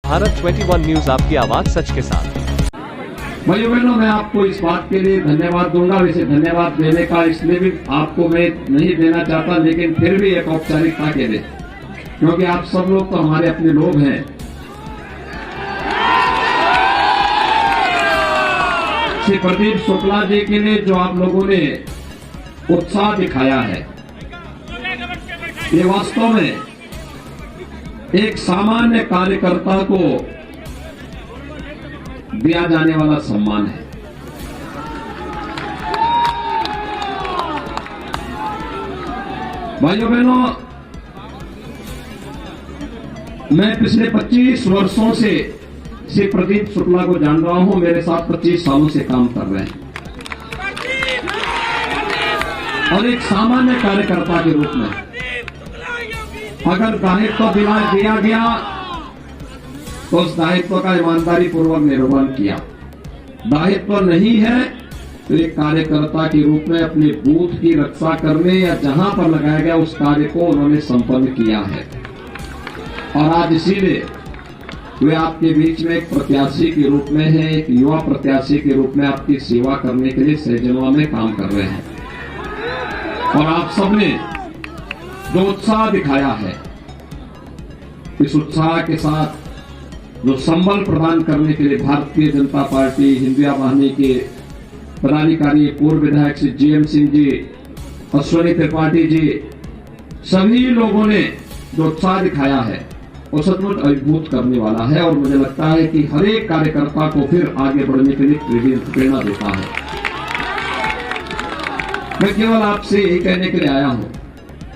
Bharat 21 news, आपकी आवाज सच के साथ। भाइयों बहनों, मैं आपको इस बात के लिए धन्यवाद दूंगा। वैसे धन्यवाद देने का इसलिए भी आपको मैं नहीं देना चाहता, लेकिन फिर भी एक औपचारिकता के लिए, क्योंकि आप सब लोग तो हमारे अपने लोग हैं। श्री प्रदीप शुक्ला जी के लिए जो आप लोगों ने उत्साह दिखाया है, ये वास्तव में एक सामान्य कार्यकर्ता को दिया जाने वाला सम्मान है। भाइयों बहनों, मैं पिछले 25 वर्षों से श्री प्रदीप शुक्ला को जान रहा हूं। मेरे साथ 25 सालों से काम कर रहे हैं और एक सामान्य कार्यकर्ता के रूप में अगर दायित्व दिया गया तो उस दायित्व का ईमानदारी पूर्वक निर्वहन किया। दायित्व नहीं है तो एक कार्यकर्ता के रूप में अपने बूथ की रक्षा करने या जहां पर लगाया गया उस कार्य को उन्होंने संपन्न किया है। और आज इसीलिए वे आपके बीच में एक प्रत्याशी के रूप में है, एक युवा प्रत्याशी के रूप में आपकी सेवा करने के लिए सहजनवा में काम कर रहे हैं। और आप सबने जो उत्साह दिखाया है, इस उत्साह के साथ जो संबल प्रदान करने के लिए भारतीय जनता पार्टी हिंदुया वाहिनी के पदाधिकारी, पूर्व विधायक श्री जीएम सिंह जी, अश्विनी त्रिपाठी जी, सभी लोगों ने जो उत्साह दिखाया है वो सचमुच अभिभूत करने वाला है। और मुझे लगता है कि हर एक कार्यकर्ता को फिर आगे बढ़ने के लिए प्रेरणा देता है। मैं केवल आपसे यही कहने के लिए आया हूं,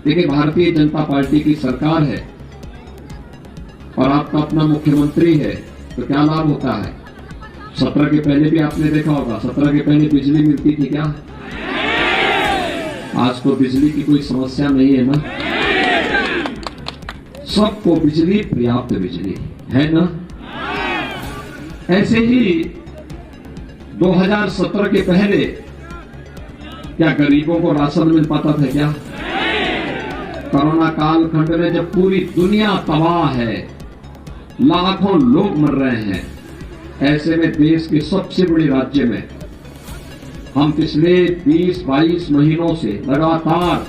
देखिए भारतीय जनता पार्टी की सरकार है और आपका अपना मुख्यमंत्री है, तो क्या लाभ होता है? 17 के पहले भी आपने देखा होगा, 17 के पहले बिजली मिलती थी क्या? आज तो बिजली की कोई समस्या नहीं है ना, सबको बिजली, पर्याप्त बिजली है ना। ऐसे ही 2017 के पहले क्या गरीबों को राशन मिल पाता था क्या? कोरोना काल खंड में जब पूरी दुनिया तबाह है, लाखों लोग मर रहे हैं, ऐसे में देश के सबसे बड़े राज्य में हम पिछले 20-22 महीनों से लगातार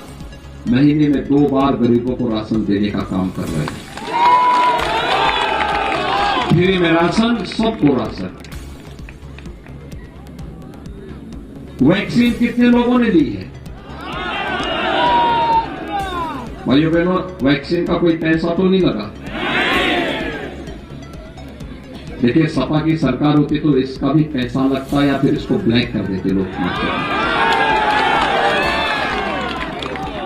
महीने में 2 बार गरीबों को राशन देने का काम कर रहे हैं। फ्री में राशन, सबको राशन। वैक्सीन कितने लोगों ने ली है? भाइयों बहनों, वैक्सीन का कोई पैसा तो नहीं लगा। देखिए, सपा की सरकार होती तो इसका भी पैसा लगता या फिर इसको ब्लैक कर देते लोग।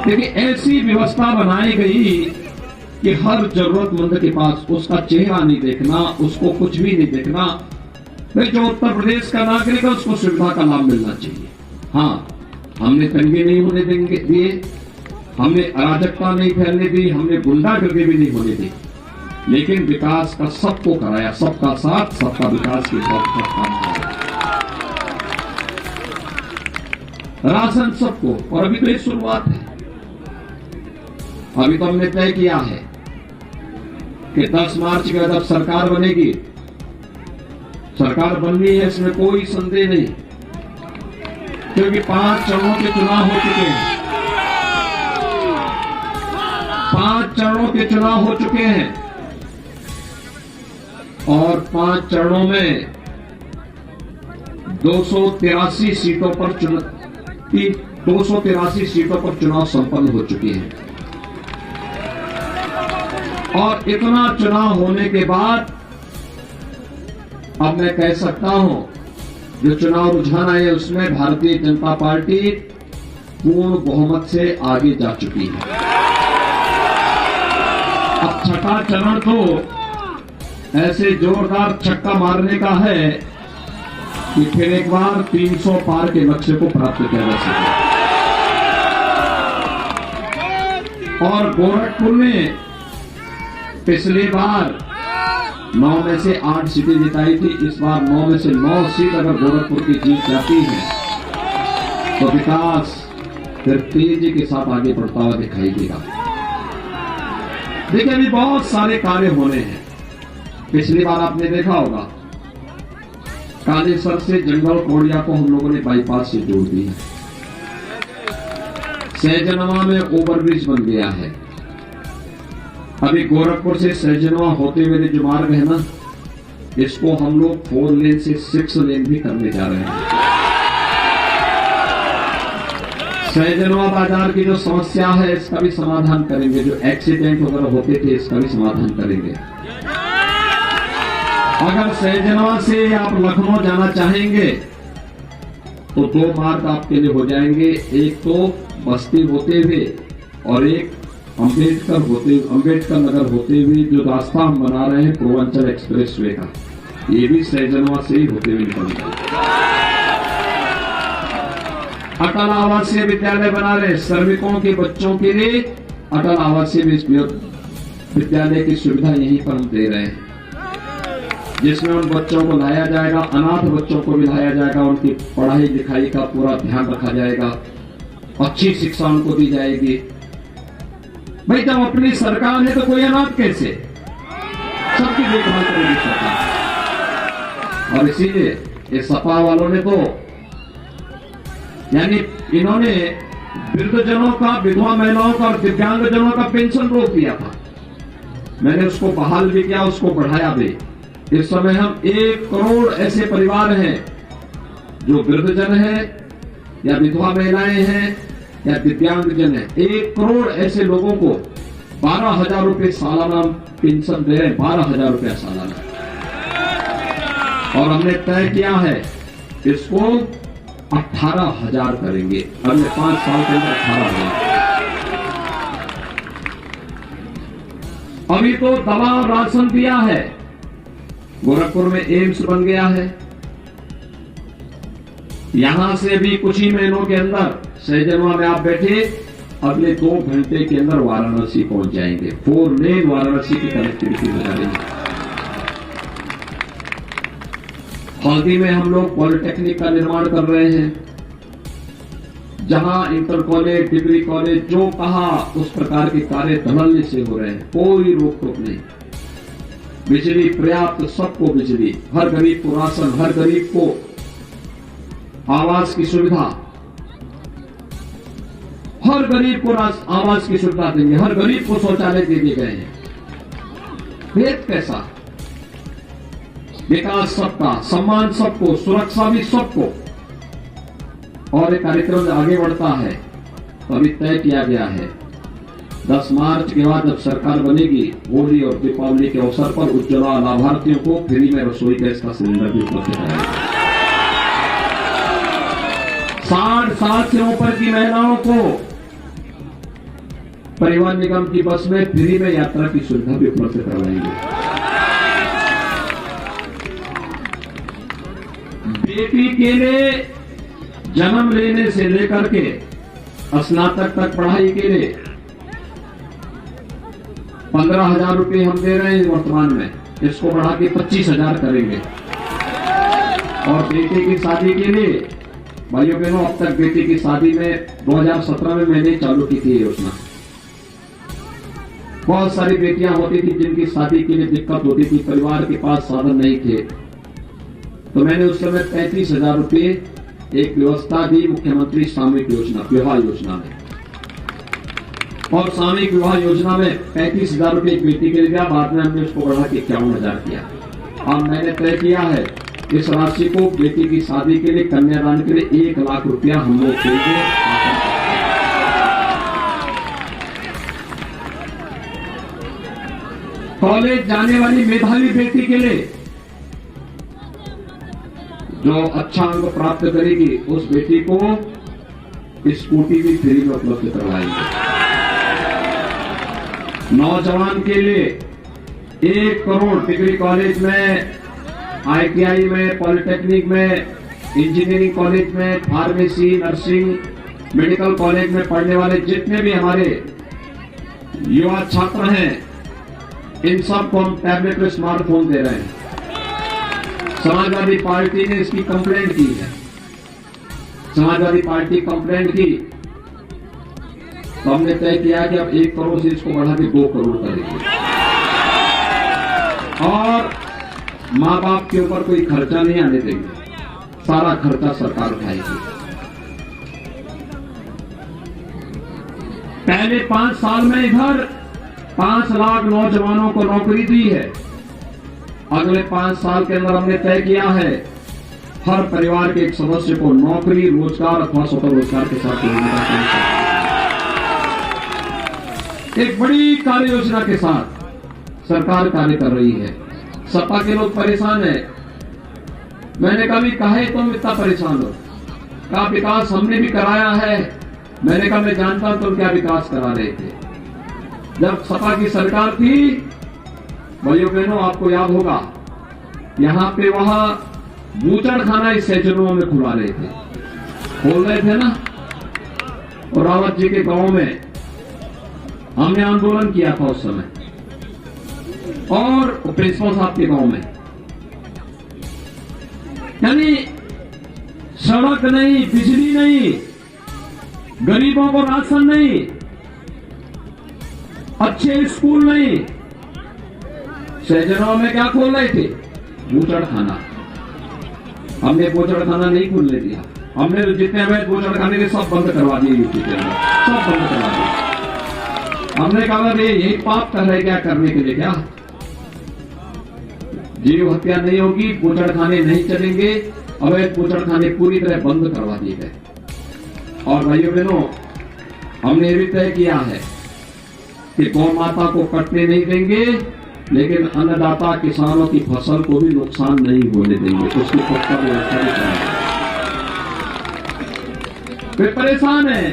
देखिए, ऐसी व्यवस्था बनाई गई कि हर जरूरतमंद के पास उसका चेहरा नहीं देखना, उसको कुछ भी नहीं देखना। भाई, जो उत्तर प्रदेश का नागरिक है उसको सुविधा का लाभ मिलना चाहिए। हाँ, हमने दंगे नहीं होने दिए, हमने अराजकता नहीं फैलने दी, हमने गुंडागर्दी भी नहीं होने दी, लेकिन विकास का सबको कराया, सबका साथ सबका विकास के साथ काम कराया। राशन सबको, और अभी तो एक शुरुआत है। अभी तो हमने तय किया है कि 10 मार्च के बाद अब सरकार बनेगी। सरकार बननी है, इसमें कोई संदेह नहीं, क्योंकि 5 चरणों के चुनाव हो चुके हैं। 5 चरणों के चुनाव हो चुके हैं और 5 चरणों में 283 सीटों पर चुनाव संपन्न हो चुके हैं। और इतना चुनाव होने के बाद अब मैं कह सकता हूं, जो चुनाव रुझान आए उसमें भारतीय जनता पार्टी पूर्ण बहुमत से आगे जा चुकी है। अब छठा चरण तो ऐसे जोरदार छक्का मारने का है कि फिर एक बार 300 पार के लक्ष्य को प्राप्त किया जा सके। और गोरखपुर में पिछली बार 9 में से 8 सीटें जिताई थी, इस बार 9 में से 9 सीट अगर गोरखपुर की जीत जाती है तो विकास फिर तेजी के साथ आगे बढ़ता हुआ दिखाई देगा। देखिए, अभी बहुत सारे कार्य होने हैं। पिछली बार आपने देखा होगा, कालेसर से जंगल कोड़िया को हम लोगों ने बाईपास से जोड़ दिया। सहजनवा में ओवरब्रिज बन गया है। अभी गोरखपुर से सहजनवा होते हुए जो मार्ग है ना, इसको हम लोग 4 लेन से 6 लेन भी करने जा रहे हैं। सहजनवा बाजार की जो समस्या है इसका भी समाधान करेंगे। जो एक्सीडेंट वगैरह होते थे इसका भी समाधान करेंगे। अगर सहजनवा से आप लखनऊ जाना चाहेंगे तो 2 मार्ग आपके लिए हो जाएंगे। एक तो बस्ती होते हुए और एक अंबेडकर नगर होते हुए जो रास्ता हम बना रहे हैं पूर्वांचल एक्सप्रेसवे का, ये भी सहजनवा से ही होते हुए निकलता है। अटल आवासीय विद्यालय बना रहे श्रमिकों के बच्चों के लिए। अटल आवासीय विद्यालय की सुविधा यहीं पर हम दे रहे हैं, जिसमें उन बच्चों को लाया जाएगा, अनाथ बच्चों को भी लाया जाएगा, उनकी पढ़ाई लिखाई का पूरा ध्यान रखा जाएगा, अच्छी शिक्षा उनको दी जाएगी। भाई जब अपनी सरकार है तो कोई अनाथ कैसे? सबकी देखभाल करेगी सरकार। और इसीलिए ये सपा वालों ने तो यानी इन्होंने वृद्धजनों का, विधवा महिलाओं का और दिव्यांगजनों का पेंशन रोक दिया था। मैंने उसको बहाल भी किया, उसको बढ़ाया भी। इस समय हम 1 करोड़ ऐसे परिवार हैं जो वृद्धजन हैं या विधवा महिलाएं हैं या दिव्यांगजन है। 1 करोड़ ऐसे लोगों को 12,000 रुपए सालाना पेंशन दे रहे हैं। 12,000 रुपया सालाना। और हमने तय किया है इसको 18,000 करेंगे अगले 5 साल के अंदर। 18,000। अभी तो दवा और राशन दिया है। गोरखपुर में एम्स बन गया है। यहां से भी कुछ ही महीनों के अंदर सहजनवा में आप बैठे, अगले 2 घंटे के अंदर वाराणसी पहुंच जाएंगे। 4 लेन वाराणसी की कनेक्टिविटी बना रही है। हल्दी में हम लोग पॉलिटेक्निक का निर्माण कर रहे हैं, जहां इंटर कॉलेज, डिग्री कॉलेज जो कहा उस प्रकार के कार्य धड़ल्ले से हो रहे हैं। कोई रोक टोक नहीं। बिजली पर्याप्त, सबको बिजली, हर गरीब को राशन, हर गरीब को आवास की सुविधा, हर गरीब को आवास की सुविधा देंगे, हर गरीब को शौचालय दे दिए गए हैं। भेद कैसा? विकास सबका, सम्मान सबको, सुरक्षा भी सबको। और एक कार्यक्रम आगे बढ़ता है तो अभी तय किया गया है 10 मार्च के बाद जब सरकार बनेगी, होली और दीपावली के अवसर पर उज्ज्वला लाभार्थियों को फ्री में रसोई गैस का सिलेंडर भी उपलब्ध कराएगा। 60 साल से ऊपर की महिलाओं को परिवहन निगम की बस में फ्री में यात्रा की सुविधा भी उपलब्ध करवाएंगे। बेटी के लिए जन्म लेने से लेकर के स्नातक तक पढ़ाई के लिए 15,000 रुपए हम दे रहे हैं वर्तमान में। इसको बढ़ा के 25,000 करेंगे। और बेटे की शादी के लिए भाइयों बहनों, अब तक बेटी की शादी में 2017 में मैंने चालू की थी योजना। बहुत सारी बेटियां होती थी जिनकी शादी के लिए दिक्कत होती थी, परिवार के पास साधन नहीं थे, तो मैंने उस समय 35,000 रुपए एक व्यवस्था दी मुख्यमंत्री सामूहिक योजना, विवाह योजना में। और सामूहिक विवाह योजना में 35,000 रुपए एक बेटी के लिए दिया। बाद में हमने उसको बढ़ा के 51,000 किया। अब मैंने तय किया है इस राशि को बेटी की शादी के लिए, कन्यादान के लिए 1 लाख रुपया हम लोग देंगे। कॉलेज जाने वाली मेधावी बेटी के लिए जो अच्छा अंक प्राप्त करेगी उस बेटी को स्कूटी भी फ्री में उपलब्ध करवाएंगे। नौजवान के लिए 1 करोड़ डिग्री कॉलेज में, ITI में, पॉलिटेक्निक में, इंजीनियरिंग कॉलेज में, फार्मेसी, नर्सिंग, मेडिकल कॉलेज में पढ़ने वाले जितने भी हमारे युवा छात्र हैं, इन सबको हम टैबलेट और स्मार्टफोन दे रहे हैं। समाजवादी पार्टी ने इसकी कंप्लेंट की है। समाजवादी पार्टी कंप्लेंट की तो हमने तय किया कि अब 1 करोड़ से इसको बढ़ा के 2 करोड़ करेंगे। और माँ बाप के ऊपर कोई खर्चा नहीं आने देंगे, सारा खर्चा सरकार उठाएगी। पहले 5 साल में इधर 5 लाख नौजवानों को नौकरी दी है। अगले 5 साल के अंदर हमने तय किया है हर परिवार के एक सदस्य को नौकरी, रोजगार अथवा स्वरोजगार के साथ जोड़ने का काम करना। एक बड़ी कार्य योजना के साथ सरकार कार्य कर रही है। सपा के लोग परेशान है। मैंने कभी कहा तुम इतना परेशान हो, कहा विकास हमने भी कराया है। मैंने कहा मैं जानता हूं तुम क्या विकास करा रहे थे। जब सपा की सरकार थी, भाइयों बहनों आपको याद होगा, यहां पे वहां बूचड़खाना इस सैजनों में खुला रहे थे, खोल रहे थे ना। और रावत जी के गांव में हमने आंदोलन किया था उस समय, और प्रिंसिपल साहब के गांव में। यानी सड़क नहीं, बिजली नहीं, गरीबों को राशन नहीं, अच्छे स्कूल नहीं। सैजनों में क्या खोल रहे थे? बूचड़खाना। हमने बूचड़खाना नहीं खुलने दिया। हमने तो जितने अवैध बूचड़खाने थे सब बंद करवा दिए यूपी के अंदर, सब बंद करवा दिए। हमने कहा यही पाप कर रहे क्या करने के लिए? क्या जीव हत्या नहीं होगी, बूचड़खाने नहीं चलेंगे, अवैध बूचड़खाने पूरी तरह बंद करवा दिए गए। और भाइयों बहनों, हमने ये भी तय किया है कि गौ माता को कटने नहीं देंगे, लेकिन अन्नदाता किसानों की फसल को भी नुकसान नहीं होने देंगे। उसकी पक्का व्यवस्था भी कराएंगे। वे परेशान है,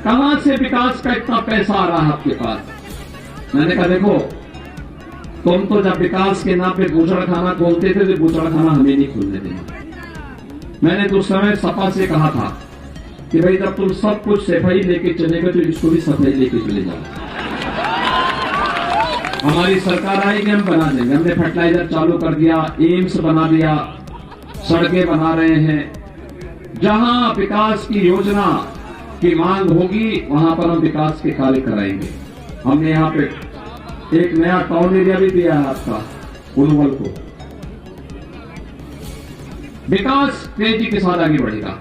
कहां से विकास का इतना पैसा आ रहा है आपके पास? मैंने कहा देखो, तुम तो जब विकास के नाम पे बूचड़खाना खोलते थे तो बूचड़खाना हमें नहीं खुलने देंगे। मैंने तो उस समय सपा से कहा था कि भाई जब तुम सब कुछ सफाई लेके चलेगे तो इसको भी सफाई लेके चले जाओ। हमारी सरकार आएगी, हम बना देंगे। हमने फर्टिलाइजर चालू कर दिया, एम्स बना दिया, सड़कें बना रहे हैं। जहां विकास की योजना की मांग होगी वहां पर हम विकास के कार्य कराएंगे। हमने यहाँ पे एक नया टाउन एरिया भी दिया है आपका उलवल को। विकास तेजी के साथ आगे बढ़ेगा,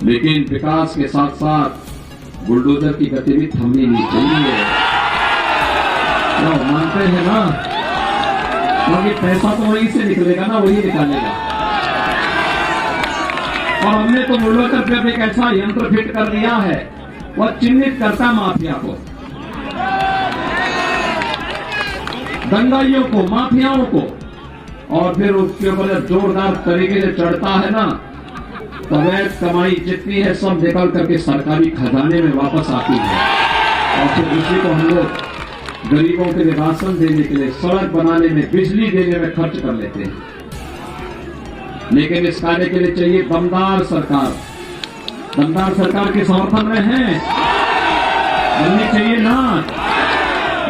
लेकिन विकास के साथ साथ बुलडोजर की गति भी थमनी नहीं चाहिए। तो मानते हैं ना, क्योंकि पैसा तो वहीं से निकलेगा ना, वही निकालेगा। और हमने तो बुलडोजर पे एक ऐसा यंत्र फिट कर दिया है, वह चिन्हित करता माफिया को, दंगाइयों को, माफियाओं को, और फिर उसके ऊपर जोरदार तरीके से चढ़ता है ना, तो अवैध कमाई जितनी है सब निकल करके सरकारी खजाने में वापस आती है। और फिर उसी को हम लोग गरीबों के लिए राशन देने के लिए, सड़क बनाने में, बिजली देने में खर्च कर लेते हैं। लेकिन इस कार्य के लिए चाहिए दमदार सरकार। दमदार सरकार के समर्थन में है, बननी चाहिए ना।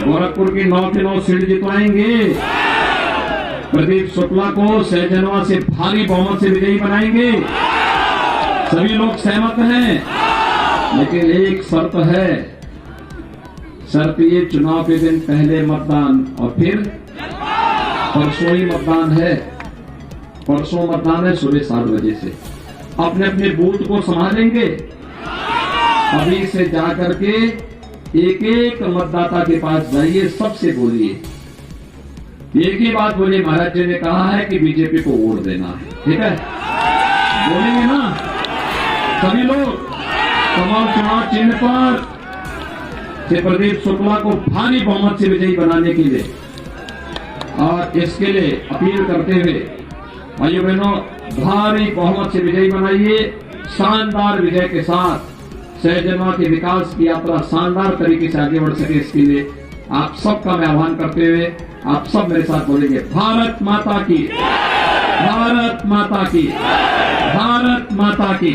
गोरखपुर की 9 की 9 सीट जितवाएंगे, प्रदीप शुक्ला को सैजनवा से भारी बहुमत से विजयी बनाएंगे। सभी लोग सहमत हैं, लेकिन एक शर्त है। शर्त ये, चुनाव के दिन पहले मतदान, और फिर परसों ही मतदान है। परसों मतदान है सुबह 7 बजे से। अपने अपने बूथ को संभालेंगे। अभी से जाकर के एक एक मतदाता के पास जाइए, सबसे बोलिए, एक ही बात बोलिए, महाराज जी ने कहा है कि बीजेपी को वोट देना है। ठीक है, बोलेंगे ना सभी लोग? कमल चुनाव चिन्ह पर से प्रदीप शुक्ला को भारी बहुमत से विजयी बनाने के लिए, और इसके लिए अपील करते हुए भाइयों बहनों, भारी बहुमत से विजयी बनाइए। शानदार विजय के साथ सैजनवा के विकास की यात्रा शानदार तरीके से आगे बढ़ सके, इसके लिए आप सबका मैं आह्वान करते हुए आप सब मेरे साथ बोलेंगे, भारत माता की, भारत माता की, भारत माता की।